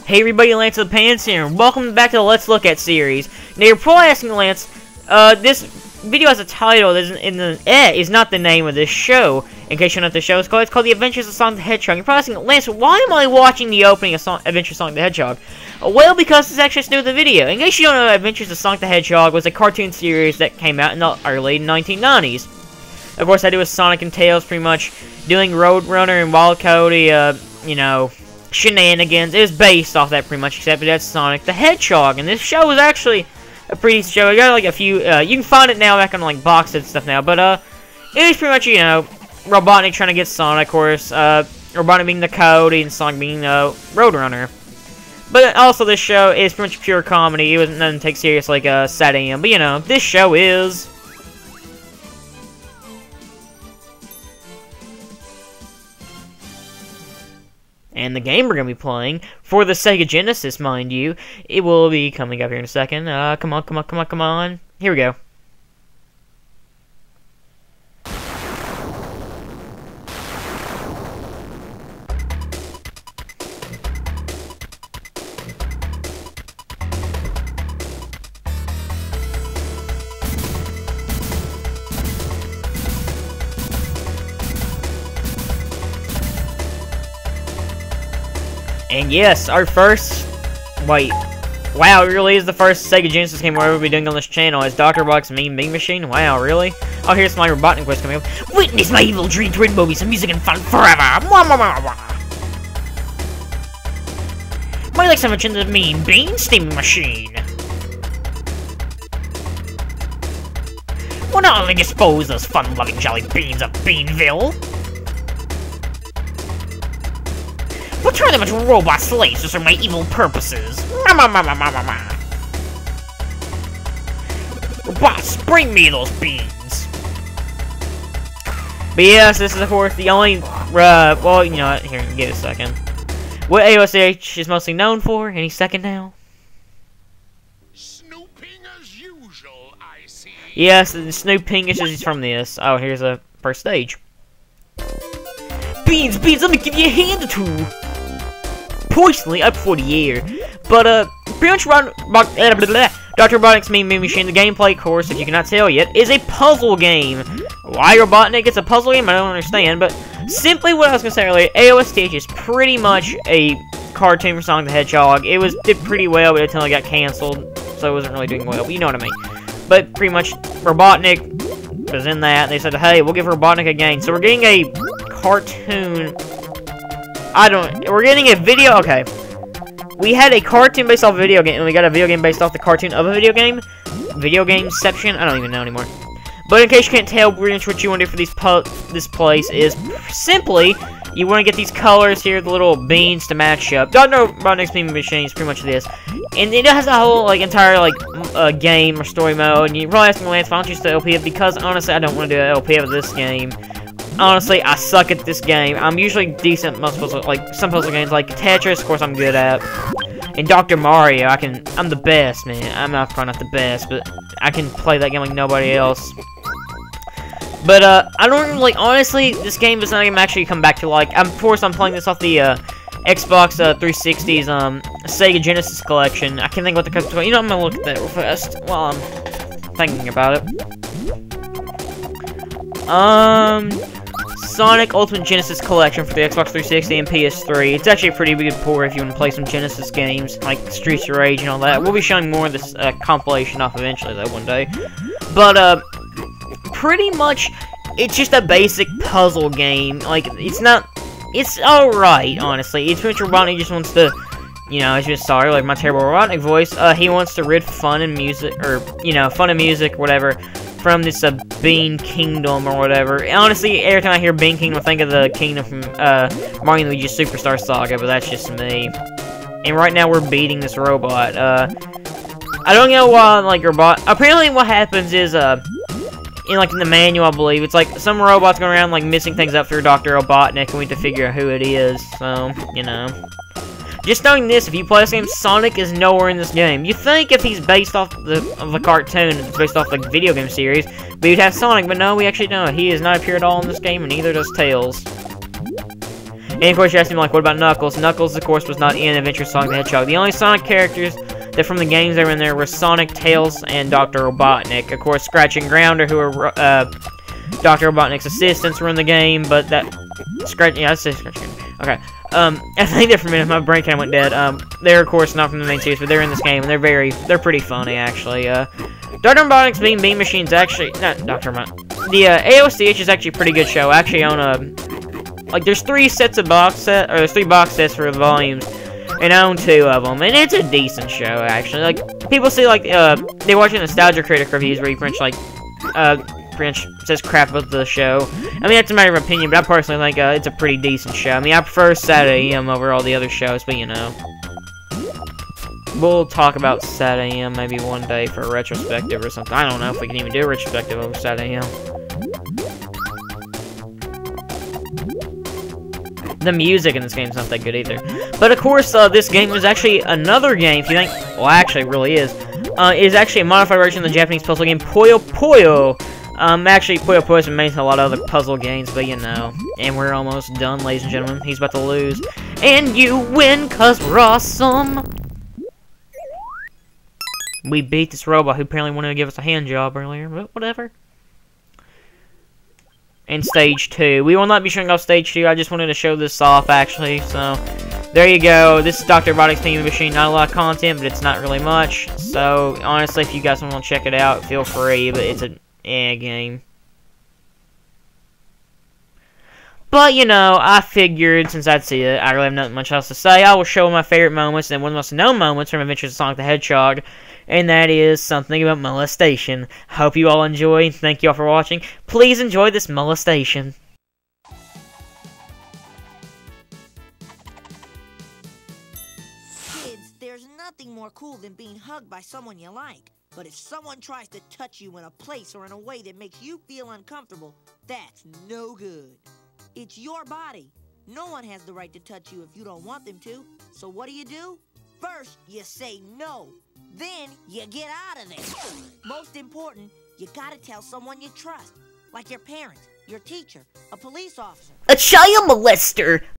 Hey everybody, Lance of the Pants here, and welcome back to the Let's Look At series. Now you're probably asking, Lance, this video has a title that is not the name of this show. In case you don't know what the show is called, it's called The Adventures of Sonic the Hedgehog. You're probably asking, Lance, why am I watching the opening of Adventures of Sonic the Hedgehog? Well, because it's actually new to the video. In case you don't know, Adventures of Sonic the Hedgehog was a cartoon series that came out in the early 1990s. Of course, I do with Sonic and Tails, pretty much doing Roadrunner and Wild Cody, you know, shenanigans. It was based off that pretty much, except that's Sonic the Hedgehog, and this show was actually a pretty decent show. I got like a few, you can find it now back on like boxes and stuff now, but it was pretty much, you know, Robotnik trying to get Sonic, of course, Robotnik being the Cody and Sonic being the Roadrunner. But also this show is pretty much pure comedy. It wasn't nothing to take serious like Sad AM, but you know, this show is. And the game we're going to be playing, for the Sega Genesis, mind you, it will be coming up here in a second. Come on. Here we go. And yes, our first... Wait. Wow, it really is the first Sega Genesis game we'll ever be doing on this channel. Is Dr. Robotnik's Mean Bean Machine? Wow, really? Oh, here's my Robotnik voice coming up. Witness my evil dream to win movies and music and fun forever! My legs have in the Mean Bean Steaming Machine! We'll not only dispose those fun-loving jolly beans of Beanville, we'll turn them into robot slaves to serve my evil purposes. Robots, bring me those beans. But yes, this is of course the only, well, you know what, here, give it a second. What AOSH is mostly known for, any second now? Snooping as usual, I see. Yes, the snooping is from this. Oh, here's a first stage. Beans, let me give you a hand or two. Poisonally up for the air. But, pretty much Dr. Robotnik's Mean Bean Machine, the gameplay, of course, if you cannot tell yet, is a puzzle game. Why Robotnik gets a puzzle game, I don't understand, but simply what I was going to say earlier, AOSTH is pretty much a cartoon for Sonic the Hedgehog. Did pretty well, but until it got cancelled, so it wasn't really doing well, but you know what I mean. But pretty much, Robotnik was in that, and they said, hey, we'll give Robotnik a game. So we're getting a cartoon... we're getting a video, okay. We had a cartoon based off a video game, and we got a video game based off the cartoon of a video game. Video gameception? I don't even know anymore. But in case you can't tell, pretty much what you want to do for this place is simply, you want to get these colors here, the little beans to match up. Dr. Robotnik's Mean Bean Machine is pretty much this. And it has a whole, like, entire, like, game or story mode, and you're probably asking, Lance, why don't you use the LP? Because, honestly, I don't want to do an LP of this game. Honestly, I suck at this game. I'm usually decent at most puzzle, like some puzzle games, like Tetris, of course, I'm good at. And Dr. Mario, I'm the best, man. I'm not probably not the best, but I can play that game like nobody else. But I don't like, honestly, this game is not even actually come back to like. Of course, I'm playing this off the Xbox 360's Sega Genesis collection. I can't think what the code. You know, I'm gonna look at that real fast while I'm thinking about it. Sonic Ultimate Genesis Collection for the Xbox 360 and PS3. It's actually a pretty good port if you want to play some Genesis games, like Streets of Rage and all that. We'll be showing more of this compilation off eventually, though, one day. But, pretty much, it's just a basic puzzle game. Like, it's alright, honestly. It's pretty much Robotnik just wants to, you know, as you just saw earlier, like my terrible Robotnik voice, he wants to rid fun and music, or, you know, fun and music, whatever, from this Bean Kingdom or whatever. Honestly, every time I hear Bean Kingdom, I think of the kingdom from Mario and Luigi's Superstar Saga, but that's just me. And right now we're beating this robot. I don't know why, like, apparently what happens is, in the manual, I believe, it's like some robots going around, like, missing things up through Dr. Robotnik, and we have to figure out who it is, so, you know. Just knowing this, if you play this game, Sonic is nowhere in this game. You think if he's based off the cartoon, it's based off the video game series, we would have Sonic, but no, we actually don't. He does not appear at all in this game, and neither does Tails. And of course, you asked me, like, what about Knuckles? Knuckles, of course, was not in Adventure Sonic the Hedgehog. The only Sonic characters that from the games that were in there were Sonic, Tails, and Dr. Robotnik. Of course, Scratch and Grounder, who were Dr. Robotnik's assistants, were in the game, but that... Yeah, I say Scratch and Grounder. Okay. I think there for a minute, my brain kind of went dead. They're, of course, not from the main series, but they're in this game, and they're pretty funny, actually. Dr. Robotnik's Beam Machine's actually... Not Dr. Robotnik. The, AOCH is actually a pretty good show. I actually own a... Like, there's 3 sets of there's 3 box sets for the volumes, and I own 2 of them, and it's a decent show, actually. Like, people say, like, they watch Nostalgia Critic reviews where you pretty much, like, says crap about the show. I mean, that's a matter of opinion, but I personally think, it's a pretty decent show. I mean, I prefer Saturday AM over all the other shows, but, you know. We'll talk about Saturday AM maybe one day for a retrospective or something. I don't know if we can even do a retrospective of Saturday AM. The music in this game is not that good either. But of course, this game is actually another game, if you think, well, actually it really is actually a modified version of the Japanese puzzle game Puyo Puyo. Actually, Puyo Puyo has been made in a lot of other puzzle games, but you know. And we're almost done, ladies and gentlemen. He's about to lose. And you win, cause we're awesome! We beat this robot who apparently wanted to give us a hand job earlier, but whatever. And stage 2. We will not be showing off stage 2. I just wanted to show this off, actually. So, there you go. This is Dr. Robotnik's Pingas Machine. Not a lot of content, but it's not really much. So, honestly, if you guys want to check it out, feel free. But it's an game. But, you know, I figured, since that's it, I really have nothing much else to say. I will show my favorite moments and one of the most known moments from Adventures of Sonic the Hedgehog. And that is something about molestation. Hope you all enjoy. Thank you all for watching. Please enjoy this molestation. Kids, there's nothing more cool than being hugged by someone you like. But if someone tries to touch you in a place or in a way that makes you feel uncomfortable, that's no good. It's your body. No one has the right to touch you if you don't want them to. So what do? First, you say no. Then, you get out of there. Most important, you gotta tell someone you trust. Like your parents, your teacher, a police officer. A child molester!